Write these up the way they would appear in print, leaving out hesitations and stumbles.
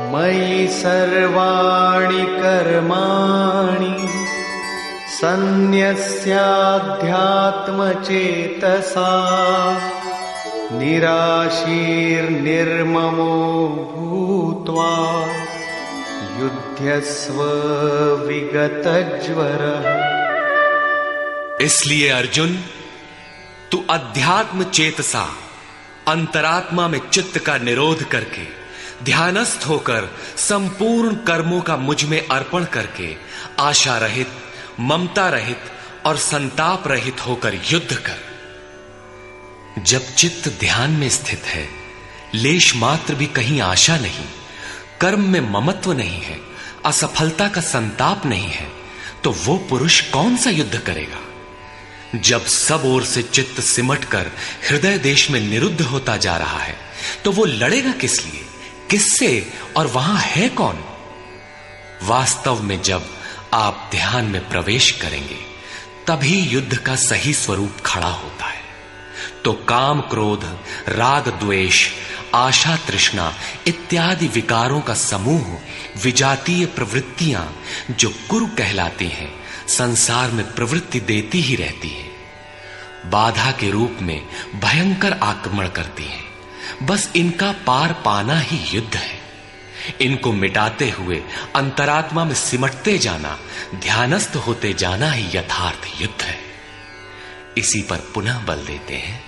मयि सर्वाणि कर्माणि सन्न्यस्याध्यात्मचेतसा निराशीर्निर्ममो भूत्वा युध्यस्व विगतज्वरः। इसलिए अर्जुन, तू अध्यात्म चेतसा अंतरात्मा में चित्त का निरोध करके ध्यानस्थ होकर संपूर्ण कर्मों का मुझ में अर्पण करके आशा रहित, ममता रहित और संताप रहित होकर युद्ध कर। जब चित्त ध्यान में स्थित है, लेश मात्र भी कहीं आशा नहीं, कर्म में ममत्व नहीं है, असफलता का संताप नहीं है, तो वो पुरुष कौन सा युद्ध करेगा? जब सब ओर से चित्त सिमट कर हृदय देश में निरुद्ध होता जा रहा है, तो वो लड़ेगा किस लिए, किससे, और वहां है कौन? वास्तव में जब आप ध्यान में प्रवेश करेंगे, तभी युद्ध का सही स्वरूप खड़ा होता है। तो काम, क्रोध, राग, द्वेष, आशा, तृष्णा इत्यादि विकारों का समूह, विजातीय प्रवृत्तियां जो कुरु कहलाती हैं, संसार में प्रवृत्ति देती ही रहती है, बाधा के रूप में भयंकर आक्रमण करती हैं। बस इनका पार पाना ही युद्ध है। इनको मिटाते हुए अंतरात्मा में सिमटते जाना, ध्यानस्थ होते जाना ही यथार्थ युद्ध है। इसी पर पुनः बल देते हैं।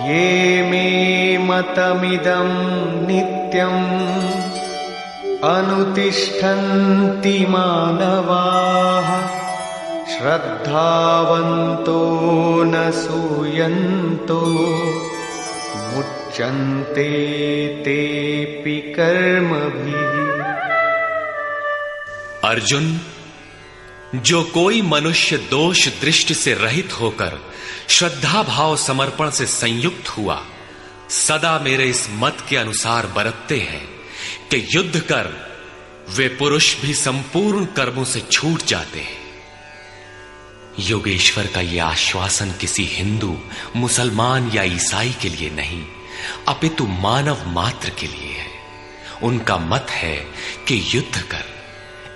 ये मे मतमिदं नित्यम् अनुतिष्ठन्ति मानवाः श्रद्धावन्तो न सूयन्तो मुच्यन्ते तेऽपि कर्मभिः। अर्जुन, जो कोई मनुष्य दोष दृष्टि से रहित होकर श्रद्धा भाव समर्पण से संयुक्त हुआ, सदा मेरे इस मत के अनुसार बरतते हैं कि युद्ध कर, वे पुरुष भी संपूर्ण कर्मों से छूट जाते हैं। योगेश्वर का यह आश्वासन किसी हिंदू, मुसलमान या ईसाई के लिए नहीं, अपितु मानव मात्र के लिए है। उनका मत है कि युद्ध कर।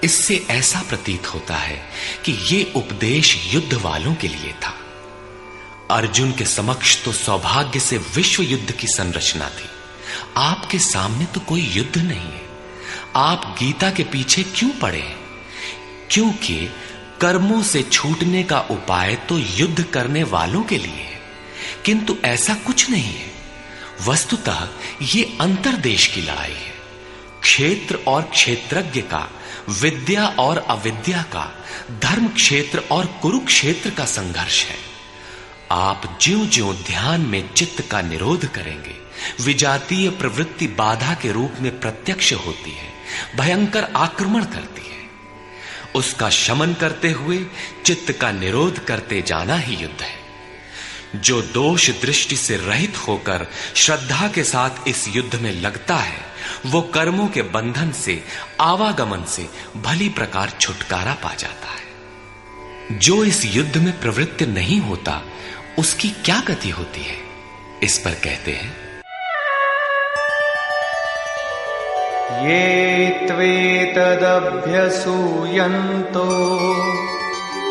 इससे ऐसा प्रतीत होता है कि यह उपदेश युद्ध वालों के लिए था। अर्जुन के समक्ष तो सौभाग्य से विश्व युद्ध की संरचना थी। आपके सामने तो कोई युद्ध नहीं है। आप गीता के पीछे क्यों पड़े हैं? क्योंकि कर्मों से छूटने का उपाय तो युद्ध करने वालों के लिए है, किंतु ऐसा कुछ नहीं है। वस्तुतः ये अंतर्देश की लड़ाई है। क्षेत्र और क्षेत्रज्ञ का, विद्या और अविद्या का, धर्म क्षेत्र और कुरुक्षेत्र का संघर्ष है। आप ज्यों-ज्यों ध्यान में चित्त का निरोध करेंगे, विजातीय प्रवृत्ति बाधा के रूप में प्रत्यक्ष होती है, भयंकर आक्रमण करती है। उसका शमन करते हुए चित्त का निरोध करते जाना ही युद्ध है। जो दोष दृष्टि से रहित होकर श्रद्धा के साथ इस युद्ध में लगता है, वो कर्मों के बंधन से, आवागमन से भली प्रकार छुटकारा पा जाता है। जो इस युद्ध में प्रवृत्त नहीं होता, उसकी क्या गति होती है? इस पर कहते हैं, ये त्वेतदभ्यसूयन्तो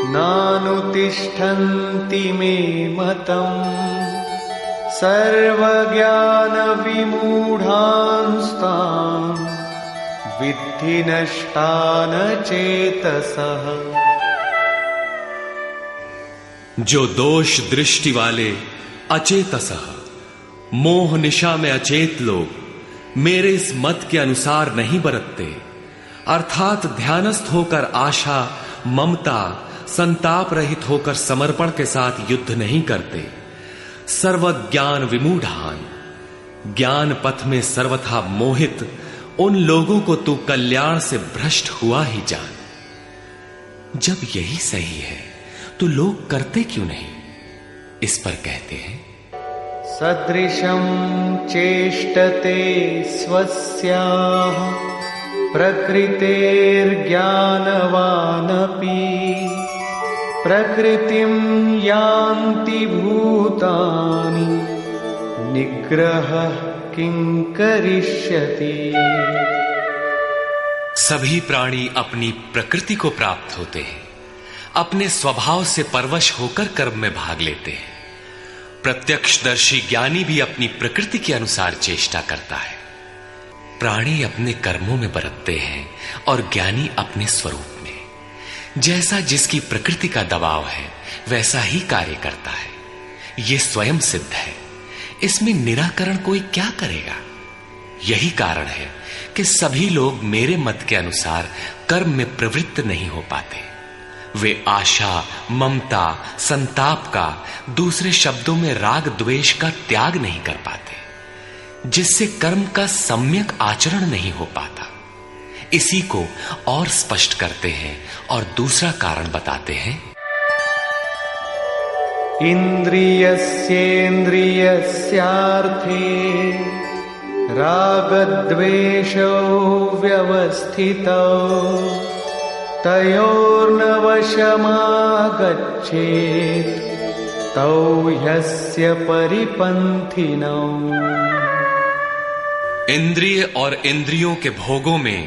नानुतिष्ठन्ति मे मतम् सर्वज्ञानविमूढांस्तान् विद्धि नष्टान चेतसः। जो दोष दृष्टि वाले अचेतसः, मोह निशा में अचेत लोग मेरे इस मत के अनुसार नहीं बरतते, अर्थात ध्यानस्थ होकर आशा, ममता, संताप रहित होकर समर्पण के साथ युद्ध नहीं करते, सर्वज्ञान विमूढ़ान, ज्ञान पथ में सर्वथा मोहित उन लोगों को तू कल्याण से भ्रष्ट हुआ ही जान। जब यही सही है तो लोग करते क्यों नहीं? इस पर कहते हैं, सदृशं चेष्टते स्वस्याः प्रकृतेर्ज्ञानवानपि प्रकृतिं यान्ति भूतानि निग्रहः किं करिष्यति। सभी प्राणी अपनी प्रकृति को प्राप्त होते हैं, अपने स्वभाव से परवश होकर कर्म में भाग लेते हैं। प्रत्यक्षदर्शी ज्ञानी भी अपनी प्रकृति के अनुसार चेष्टा करता है। प्राणी अपने कर्मों में बरतते हैं और ज्ञानी अपने स्वरूप में। जैसा जिसकी प्रकृति का दबाव है वैसा ही कार्य करता है। यह स्वयं सिद्ध है, इसमें निराकरण कोई क्या करेगा। यही कारण है कि सभी लोग मेरे मत के अनुसार कर्म में प्रवृत्त नहीं हो पाते। वे आशा, ममता, संताप का, दूसरे शब्दों में राग द्वेष का त्याग नहीं कर पाते, जिससे कर्म का सम्यक आचरण नहीं हो पाता। इसी को और स्पष्ट करते हैं और दूसरा कारण बताते हैं। इंद्रियस्येन्द्रियस्यार्थे रागद्वेषौ व्यवस्थितौ तयोर्न वशमागच्छेत् तौ ह्यस्य परिपन्थिनौ। इंद्रिय और इंद्रियों के भोगों में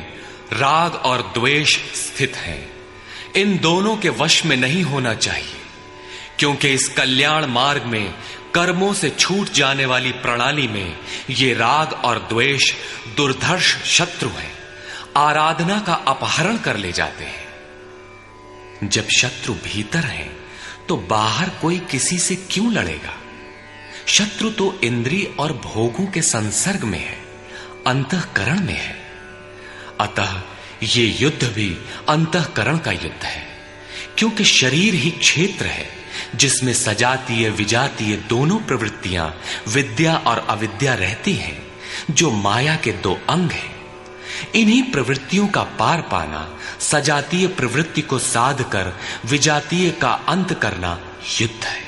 राग और द्वेष स्थित हैं। इन दोनों के वश में नहीं होना चाहिए, क्योंकि इस कल्याण मार्ग में कर्मों से छूट जाने वाली प्रणाली में ये राग और द्वेष दुर्धर्ष शत्रु हैं, आराधना का अपहरण कर ले जाते हैं। जब शत्रु भीतर हैं तो बाहर कोई किसी से क्यों लड़ेगा। शत्रु तो इंद्रिय और भोगों के संसर्ग में है, अंतःकरण में है। अतः ये युद्ध भी अंतःकरण का युद्ध है, क्योंकि शरीर ही क्षेत्र है जिसमें सजातीय विजातीय दोनों प्रवृत्तियां, विद्या और अविद्या रहती हैं, जो माया के दो अंग हैं। इन्हीं प्रवृत्तियों का पार पाना, सजातीय प्रवृत्ति को साध कर विजातीय का अंत करना युद्ध है।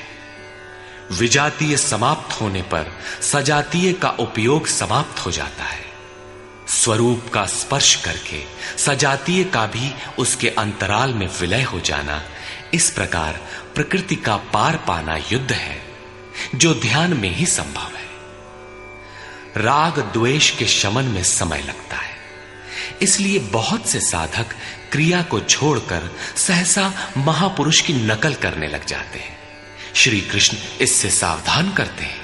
विजातीय समाप्त होने पर सजातीय का उपयोग समाप्त हो जाता है। स्वरूप का स्पर्श करके सजातीय का भी उसके अंतराल में विलय हो जाना, इस प्रकार प्रकृति का पार पाना युद्ध है, जो ध्यान में ही संभव है। राग द्वेष के शमन में समय लगता है, इसलिए बहुत से साधक क्रिया को छोड़कर सहसा महापुरुष की नकल करने लग जाते हैं। श्री कृष्ण इससे सावधान करते हैं।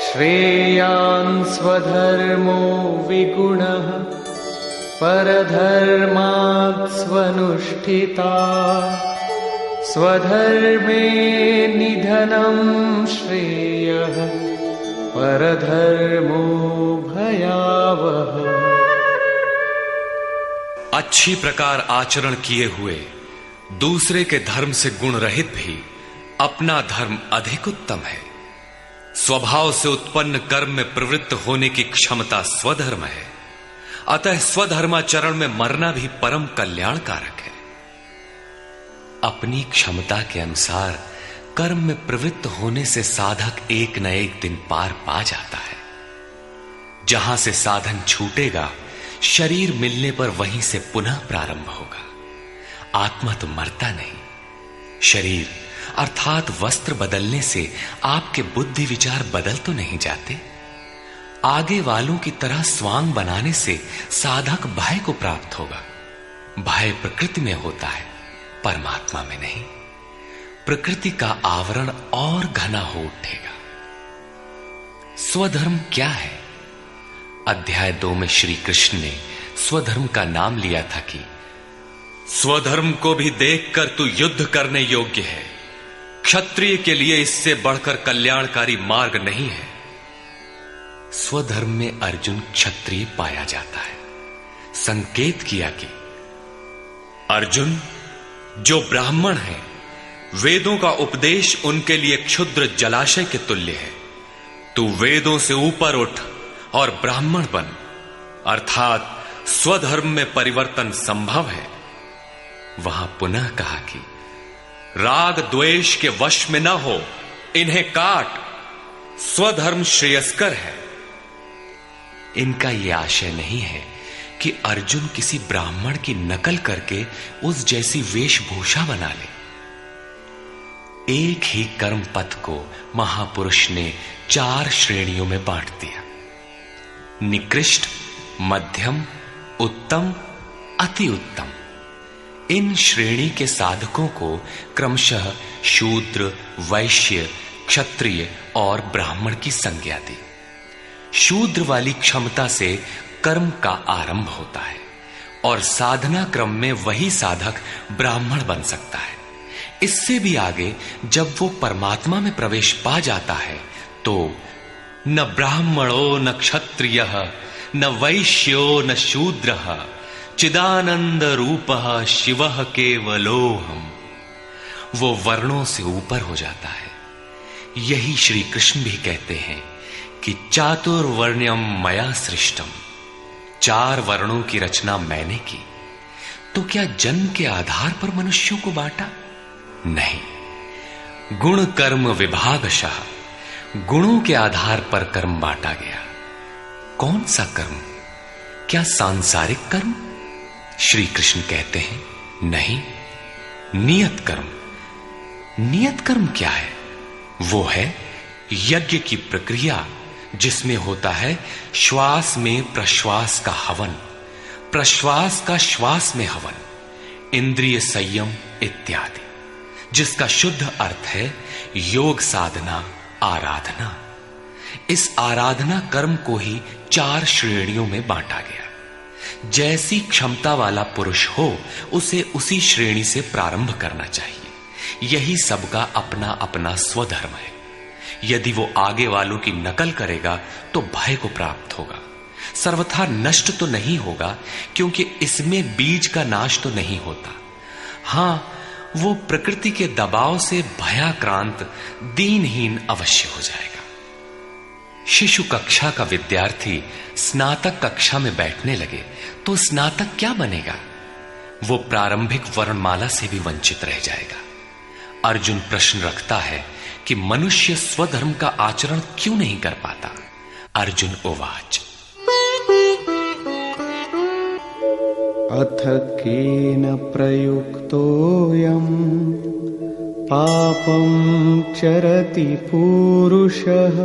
श्रेयान् स्वधर्मो विगुणः परधर्मात् स्वनुष्ठिता स्वधर्मे निधनं श्रेयः परधर्मो भयावह। अच्छी प्रकार आचरण किए हुए दूसरे के धर्म से गुण रहित भी अपना धर्म अधिक उत्तम है। स्वभाव से उत्पन्न कर्म में प्रवृत्त होने की क्षमता स्वधर्म है, अतः स्वधर्माचरण में मरना भी परम कल्याणकारक है। अपनी क्षमता के अनुसार कर्म में प्रवृत्त होने से साधक एक न एक दिन पार पा जाता है। जहां से साधन छूटेगा, शरीर मिलने पर वहीं से पुनः प्रारंभ होगा। आत्मा तो मरता नहीं। शरीर अर्थात वस्त्र बदलने से आपके बुद्धि विचार बदल तो नहीं जाते। आगे वालों की तरह स्वांग बनाने से साधक भय को प्राप्त होगा। भय प्रकृति में होता है, परमात्मा में नहीं। प्रकृति का आवरण और घना हो उठेगा। स्वधर्म क्या है? अध्याय 2 में श्री कृष्ण ने स्वधर्म का नाम लिया था कि स्वधर्म को भी देखकर तू युद्ध करने योग्य है। क्षत्रिय के लिए इससे बढ़कर कल्याणकारी मार्ग नहीं है। स्वधर्म में अर्जुन क्षत्रिय पाया जाता है। संकेत किया कि अर्जुन, जो ब्राह्मण है, वेदों का उपदेश उनके लिए क्षुद्र जलाशय के तुल्य है। तू वेदों से ऊपर उठ और ब्राह्मण बन, अर्थात स्वधर्म में परिवर्तन संभव है। वहां पुनः कहा कि राग द्वेष के वश में न हो, इन्हें काट, स्वधर्म श्रेयस्कर है। इनका यह आशय नहीं है कि अर्जुन किसी ब्राह्मण की नकल करके उस जैसी वेशभूषा बना ले। एक ही कर्म पथ को महापुरुष ने 4 श्रेणियों में बांट दिया। निकृष्ट, मध्यम, उत्तम, अति उत्तम। इन श्रेणी के साधकों को क्रमशः शूद्र, वैश्य, क्षत्रिय और ब्राह्मण की संज्ञा दी। शूद्र वाली क्षमता से कर्म का आरंभ होता है और साधना क्रम में वही साधक ब्राह्मण बन सकता है। इससे भी आगे जब वो परमात्मा में प्रवेश पा जाता है तो न ब्राह्मणो न क्षत्रियः न वैश्यो न शूद्रः चिदानंद रूपः शिवः केवलोहम्, वो वर्णों से ऊपर हो जाता है। यही श्री कृष्ण भी कहते हैं कि चातुर्वर्ण्यम मया सृष्टम, 4 वर्णों की रचना मैंने की। तो क्या जन्म के आधार पर मनुष्यों को बांटा? नहीं, गुण कर्म विभागशः, गुणों के आधार पर कर्म बांटा गया। कौन सा कर्म? क्या सांसारिक कर्म? श्री कृष्ण कहते हैं नहीं, नियत कर्म। नियत कर्म क्या है? वो है यज्ञ की प्रक्रिया जिसमें होता है श्वास में प्रश्वास का हवन, प्रश्वास का श्वास में हवन, इंद्रिय संयम इत्यादि, जिसका शुद्ध अर्थ है योग साधना, आराधना। इस आराधना कर्म को ही 4 श्रेणियों में बांटा गया। जैसी क्षमता वाला पुरुष हो उसे उसी श्रेणी से प्रारंभ करना चाहिए। यही सबका अपना अपना स्वधर्म है। यदि वो आगे वालों की नकल करेगा तो भय को प्राप्त होगा। सर्वथा नष्ट तो नहीं होगा, क्योंकि इसमें बीज का नाश तो नहीं होता। हां, वो प्रकृति के दबाव से भयाक्रांत, दीनहीन अवश्य हो जाएगा। शिशु कक्षा का विद्यार्थी स्नातक कक्षा में बैठने लगे तो स्नातक क्या बनेगा? वो प्रारंभिक वर्णमाला से भी वंचित रह जाएगा। अर्जुन प्रश्न रखता है कि मनुष्य स्वधर्म का आचरण क्यों नहीं कर पाता? अर्जुन उवाच अथ केन प्रयुक्तोऽयं पापं चरति पुरुषः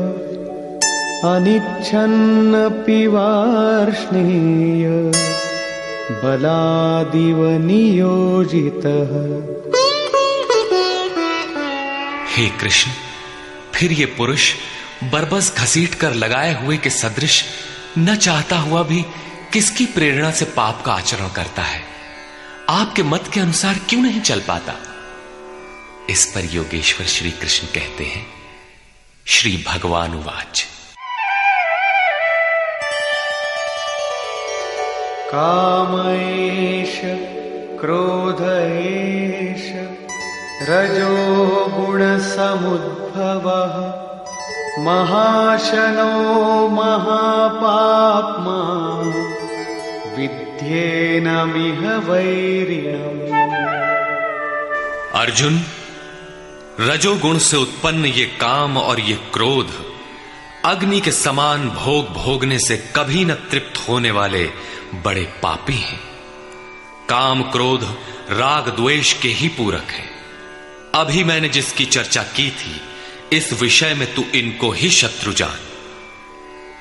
अनिच्छन्नपि वार्ष्णेय बलादिव नियोजितः। हे कृष्ण, फिर ये पुरुष बरबस घसीट कर लगाए हुए के सदृश न चाहता हुआ भी किसकी प्रेरणा से पाप का आचरण करता है? आपके मत के अनुसार क्यों नहीं चल पाता? इस पर योगेश्वर श्री कृष्ण कहते हैं, श्री भगवान उवाच काम एष क्रोध एष रजो गुण समुद्भवः महाशनो महापाप्मा विद्येनमिह वैरिणम्। अर्जुन, रजोगुण से उत्पन्न ये काम और ये क्रोध अग्नि के समान भोग भोगने से कभी न तृप्त होने वाले बड़े पापी हैं। काम क्रोध राग द्वेष के ही पूरक है। अभी मैंने जिसकी चर्चा की थी, इस विषय में तू इनको ही शत्रु जान।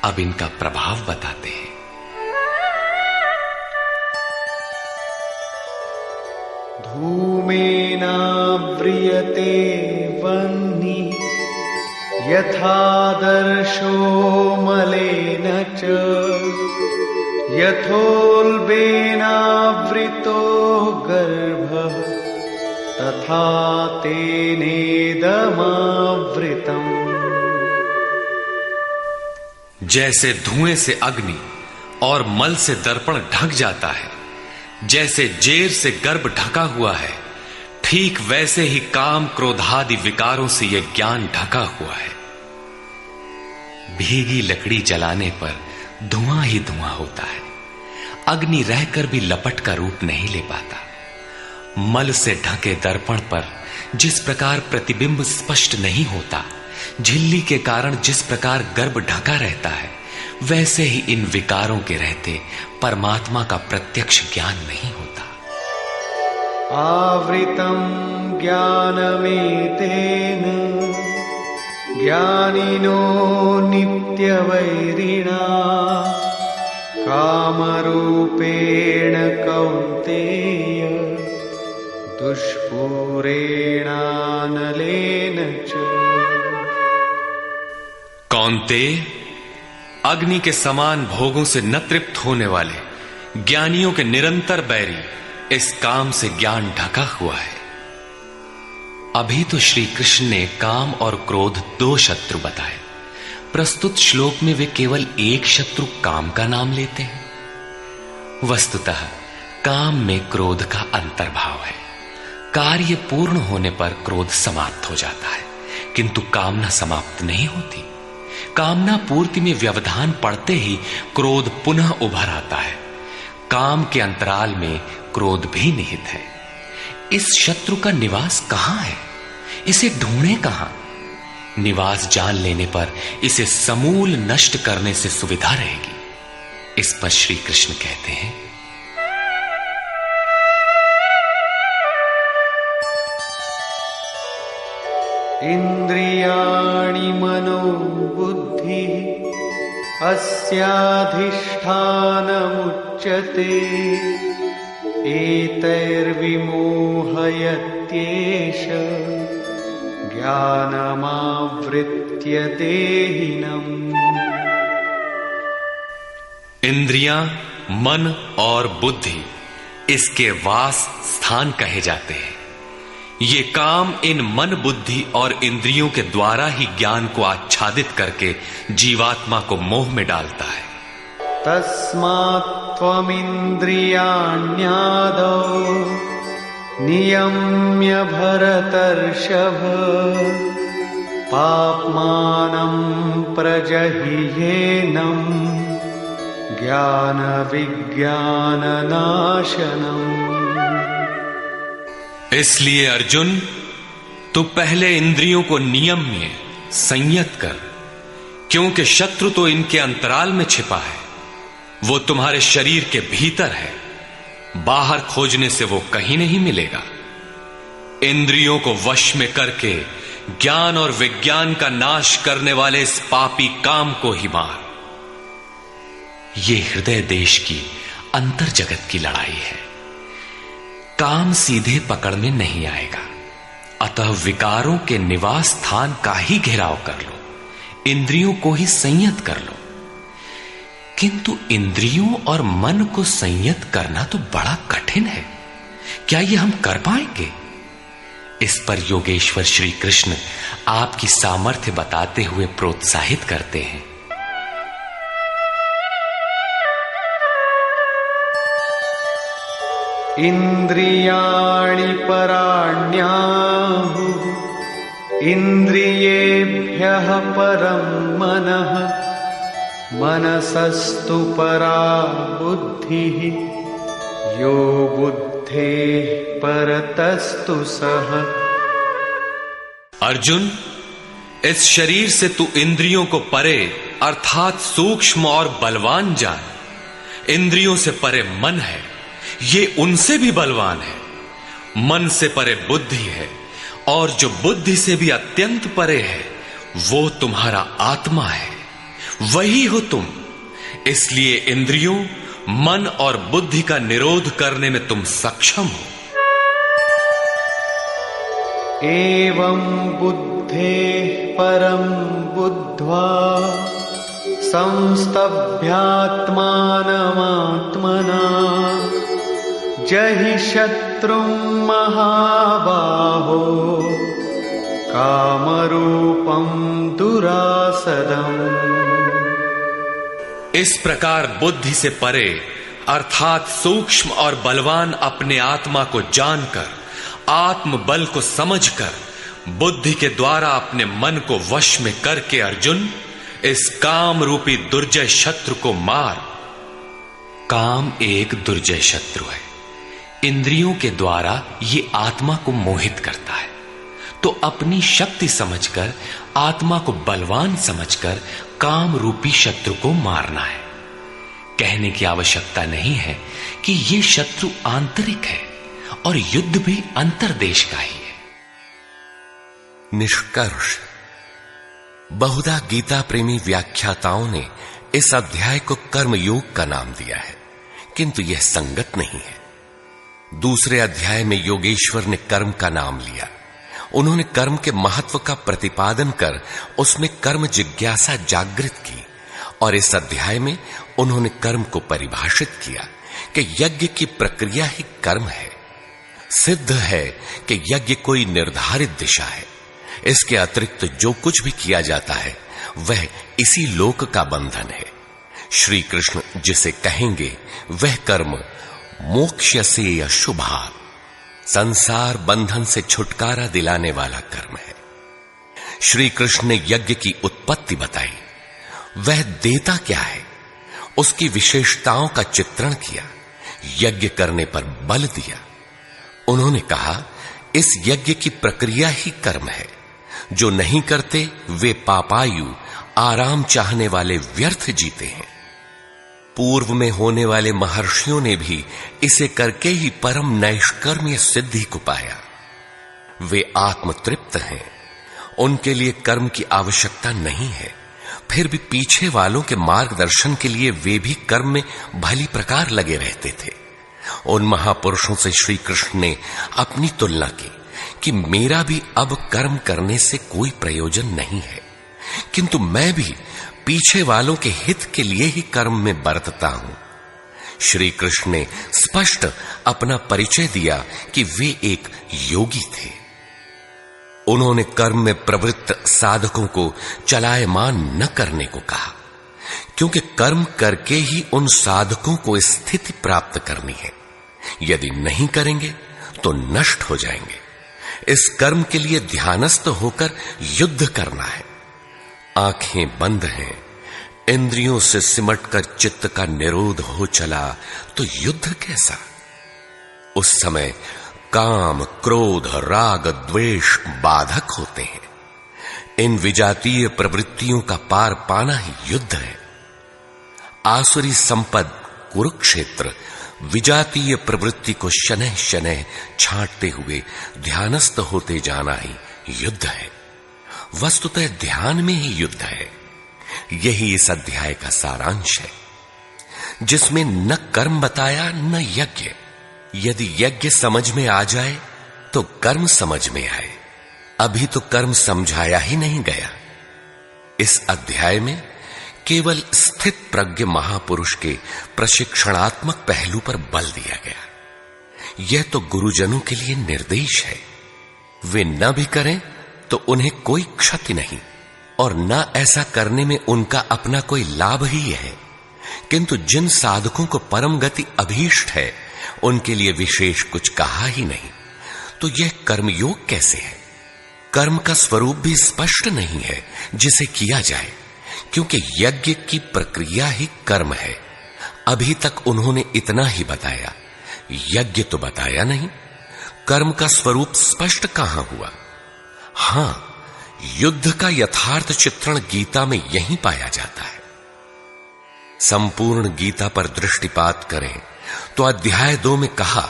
अब इनका प्रभाव बताते हैं। धूमेनाव्रियते वह्निः यथादर्शो मलेन च यथोल्बेनावृतो गर्भः तथा तेनेदमावृतम्। जैसे धुएं से अग्नि और मल से दर्पण ढक जाता है, जैसे जेर से गर्भ ढका हुआ है, ठीक वैसे ही काम क्रोधादि विकारों से यह ज्ञान ढका हुआ है। भीगी लकड़ी जलाने पर धुआं ही धुआं होता है। अग्नि रहकर भी लपट का रूप नहीं ले पाता। मल से ढके दर्पण पर जिस प्रकार प्रतिबिंब स्पष्ट नहीं होता, झिल्ली के कारण जिस प्रकार गर्भ ढका रहता है, वैसे ही इन विकारों के रहते परमात्मा का प्रत्यक्ष ज्ञान नहीं होता। आवृतं ज्ञानमेतेन ज्ञानिनो नित्यवैरिणा कामरूपेण कौन्तेय दुष्पूरेणानलेन च। कौन्तेय, अग्नि के समान भोगों से न तृप्त होने वाले ज्ञानियों के निरंतर बैरी इस काम से ज्ञान ढका हुआ है। अभी तो श्री कृष्ण ने काम और क्रोध दो शत्रु बताए। प्रस्तुत श्लोक में वे केवल एक शत्रु काम का नाम लेते हैं। वस्तुतः काम में क्रोध का अंतर्भाव है। कार्य पूर्ण होने पर क्रोध समाप्त हो जाता है, किंतु कामना समाप्त नहीं होती। कामना पूर्ति में व्यवधान पड़ते ही क्रोध पुनः उभर आता है। काम के अंतराल में क्रोध भी निहित है। इस शत्रु का निवास कहां है? इसे ढूंढे कहां? निवास जान लेने पर इसे समूल नष्ट करने से सुविधा रहेगी। इस पर श्री कृष्ण कहते हैं, इंद्रियाणि मनो बुद्धि अस्याधिष्ठानमुच्यते एतैर्विमोहयत्येष ज्ञानमावृत्य देहिनम्। इंद्रियां, मन और बुद्धि इसके वास स्थान कहे जाते हैं। ये काम इन मन, बुद्धि और इंद्रियों के द्वारा ही ज्ञान को आच्छादित करके जीवात्मा को मोह में डालता है। तस्मात् त्वमिन्द्रियाण्यादौ नियम्य भरतर्षभ पाप्मानं प्रजह्येनं ज्ञान विज्ञाननाशनम्। इसलिए अर्जुन, तू पहले इंद्रियों को नियम्य संयत कर, क्योंकि शत्रु तो इनके अंतराल में छिपा है। वो तुम्हारे शरीर के भीतर है, बाहर खोजने से वो कहीं नहीं मिलेगा। इंद्रियों को वश में करके ज्ञान और विज्ञान का नाश करने वाले इस पापी काम को ही मार। ये हृदय देश की अंतर जगत की लड़ाई है। काम सीधे पकड़ में नहीं आएगा, अतः विकारों के निवास स्थान का ही घेराव कर लो, इंद्रियों को ही संयत कर लो। किंतु इंद्रियों और मन को संयत करना तो बड़ा कठिन है। क्या ये हम कर पाएंगे? इस पर योगेश्वर श्री कृष्ण आपकी सामर्थ्य बताते हुए प्रोत्साहित करते हैं। इंद्रियाणि पराण्याहुः इंद्रियेभ्यः परं मनः मनसस्तु परा बुद्धिः यो बुद्धेः परतस्तु सः। अर्जुन, इस शरीर से तू इंद्रियों को परे अर्थात सूक्ष्म और बलवान जान। इंद्रियों से परे मन है, ये उनसे भी बलवान है। मन से परे बुद्धि है, और जो बुद्धि से भी अत्यंत परे है वो तुम्हारा आत्मा है, वही हो तुम। इसलिए इंद्रियों, मन और बुद्धि का निरोध करने में तुम सक्षम हो। एवं बुद्धेः परं बुद्ध्वा संस्तभ्यात्मानमात्मना जहि शत्रुं महाबाहो कामरूपं दुरासदम्। इस प्रकार बुद्धि से परे अर्थात सूक्ष्म और बलवान अपने आत्मा को जानकर, आत्म बल को समझकर, बुद्धि के द्वारा अपने मन को वश में करके अर्जुन, इस काम रूपी दुर्जय शत्रु को मार। काम एक दुर्जय शत्रु है। इंद्रियों के द्वारा ये आत्मा को मोहित करता है, तो अपनी शक्ति समझकर, आत्मा को बलवान समझकर काम रूपी शत्रु को मारना है। कहने की आवश्यकता नहीं है कि ये शत्रु आंतरिक है और युद्ध भी अंतर्देश का ही है। निष्कर्ष, बहुधा गीता प्रेमी व्याख्याताओं ने इस अध्याय को कर्मयोग का नाम दिया है, किंतु यह संगत नहीं है। दूसरे अध्याय में योगेश्वर ने कर्म का नाम लिया। उन्होंने कर्म के महत्व का प्रतिपादन कर उसमें कर्म जिज्ञासा जागृत की, और इस अध्याय में उन्होंने कर्म को परिभाषित किया कि यज्ञ की प्रक्रिया ही कर्म है। सिद्ध है कि यज्ञ कोई निर्धारित दिशा है। इसके अतिरिक्त जो कुछ भी किया जाता है वह इसी लोक का बंधन है। श्री कृष्ण जिसे कहेंगे वह कर्म मोक्ष से अशुभा, संसार बंधन से छुटकारा दिलाने वाला कर्म है। श्री कृष्ण ने यज्ञ की उत्पत्ति बताई, वह देता क्या है, उसकी विशेषताओं का चित्रण किया, यज्ञ करने पर बल दिया। उन्होंने कहा इस यज्ञ की प्रक्रिया ही कर्म है। जो नहीं करते वे पापायु, आराम चाहने वाले व्यर्थ जीते हैं। पूर्व में होने वाले महर्षियों ने भी इसे करके ही परम नैष्कर्म्य सिद्धि को पाया। वे आत्मतृप्त हैं, उनके लिए कर्म की आवश्यकता नहीं है। फिर भी पीछे वालों के मार्गदर्शन के लिए वे भी कर्म में भली प्रकार लगे रहते थे। उन महापुरुषों से श्री कृष्ण ने अपनी तुलना की कि मेरा भी अब कर्म करने से कोई प्रयोजन नहीं है, किंतु मैं भी पीछे वालों के हित के लिए ही कर्म में बरतता हूं। श्री कृष्ण ने स्पष्ट अपना परिचय दिया कि वे एक योगी थे। उन्होंने कर्म में प्रवृत्त साधकों को चलायमान न करने को कहा, क्योंकि कर्म करके ही उन साधकों को स्थिति प्राप्त करनी है। यदि नहीं करेंगे तो नष्ट हो जाएंगे। इस कर्म के लिए ध्यानस्थ होकर युद्ध करना है। आंखें बंद हैं, इंद्रियों से सिमटकर चित्त का निरोध हो चला तो युद्ध कैसा। उस समय काम, क्रोध, राग, द्वेष बाधक होते हैं। इन विजातीय प्रवृत्तियों का पार पाना ही युद्ध है। आसुरी संपद कुरुक्षेत्र विजातीय प्रवृत्ति को शनैः शनैः छांटते हुए ध्यानस्थ होते जाना ही युद्ध है। वस्तुतः ध्यान में ही युद्ध है। यही इस अध्याय का सारांश है, जिसमें न कर्म बताया न यज्ञ। यदि यज्ञ समझ में आ जाए तो कर्म समझ में आए। अभी तो कर्म समझाया ही नहीं गया। इस अध्याय में केवल स्थित प्रज्ञ महापुरुष के प्रशिक्षणात्मक पहलू पर बल दिया गया। यह तो गुरुजनों के लिए निर्देश है। वे न भी करें तो उन्हें कोई क्षति नहीं, और न ऐसा करने में उनका अपना कोई लाभ ही है। किंतु जिन साधकों को परम गति अभीष्ट है उनके लिए विशेष कुछ कहा ही नहीं। तो यह कर्मयोग कैसे है? कर्म का स्वरूप भी स्पष्ट नहीं है जिसे किया जाए, क्योंकि यज्ञ की प्रक्रिया ही कर्म है। अभी तक उन्होंने इतना ही बताया, यज्ञ तो बताया नहीं। कर्म का स्वरूप स्पष्ट कहां हुआ? हां, युद्ध का यथार्थ चित्रण गीता में यहीं पाया जाता है। संपूर्ण गीता पर दृष्टिपात करें तो अध्याय 2 में कहा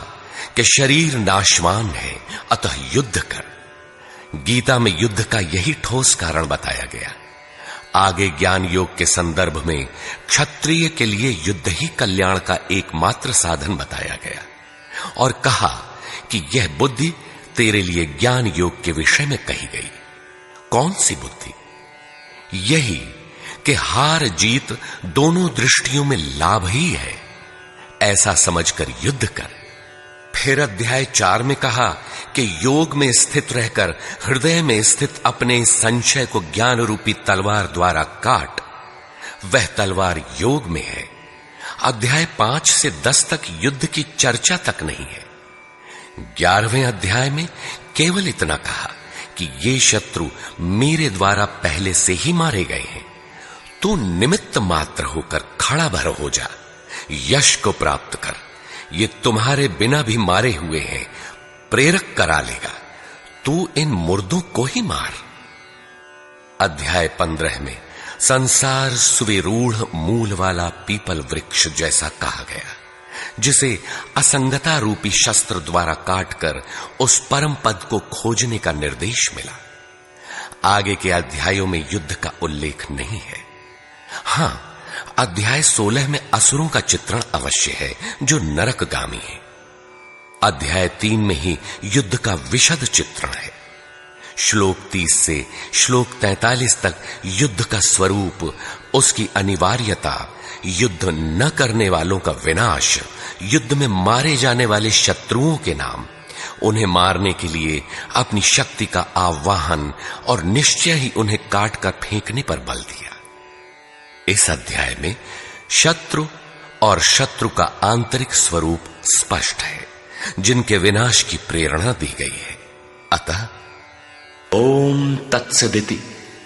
कि शरीर नाशवान है, अतः युद्ध कर। गीता में युद्ध का यही ठोस कारण बताया गया। आगे ज्ञान योग के संदर्भ में क्षत्रिय के लिए युद्ध ही कल्याण का एकमात्र साधन बताया गया, और कहा कि यह बुद्धि तेरे लिए ज्ञान योग के विषय में कही गई। कौन सी बुद्धि? यही कि हार जीत दोनों दृष्टियों में लाभ ही है, ऐसा समझकर युद्ध कर। फिर अध्याय 4 में कहा कि योग में स्थित रहकर हृदय में स्थित अपने संशय को ज्ञान रूपी तलवार द्वारा काट। वह तलवार योग में है। अध्याय 5 से 10 तक युद्ध की चर्चा तक नहीं है। 11वें अध्याय में केवल इतना कहा कि ये शत्रु मेरे द्वारा पहले से ही मारे गए हैं। तू निमित्त मात्र होकर खड़ा भर हो जा, यश को प्राप्त कर। ये तुम्हारे बिना भी मारे हुए हैं, प्रेरक करा लेगा। तू इन मुर्दों को ही मार। अध्याय 15 में संसार सुविरूढ़ मूल वाला पीपल वृक्ष जैसा कहा गया, जिसे असंगता रूपी शस्त्र द्वारा काटकर उस परम पद को खोजने का निर्देश मिला। आगे के अध्यायों में युद्ध का उल्लेख नहीं है। हां, अध्याय 16 में असुरों का चित्रण अवश्य है जो नरकगामी है। अध्याय 3 में ही युद्ध का विशद चित्रण है। श्लोक 30 से श्लोक 43 तक युद्ध का स्वरूप, उसकी अनिवार्यता, युद्ध न करने वालों का विनाश, युद्ध में मारे जाने वाले शत्रुओं के नाम, उन्हें मारने के लिए अपनी शक्ति का आह्वान और निश्चय ही उन्हें काटकर फेंकने पर बल दिया। इस अध्याय में शत्रु और शत्रु का आंतरिक स्वरूप स्पष्ट है, जिनके विनाश की प्रेरणा दी गई है। अतः ओम तत्सदिति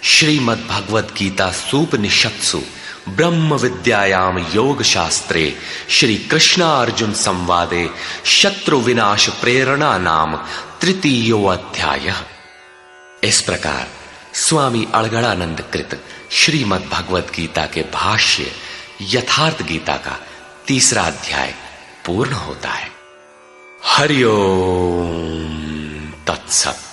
श्रीमद् भगवद गीता सूपनिषत्सु ब्रह्म विद्यायाम योग शास्त्रे श्री कृष्णार्जुन संवादे शत्रु विनाश प्रेरणा नाम तृतीयो अध्याय। इस प्रकार स्वामी अड़गड़ानंद कृत श्रीमद् भगवद गीता के भाष्य यथार्थ गीता का तीसरा अध्याय पूर्ण होता है। हरि ओम तत्सत।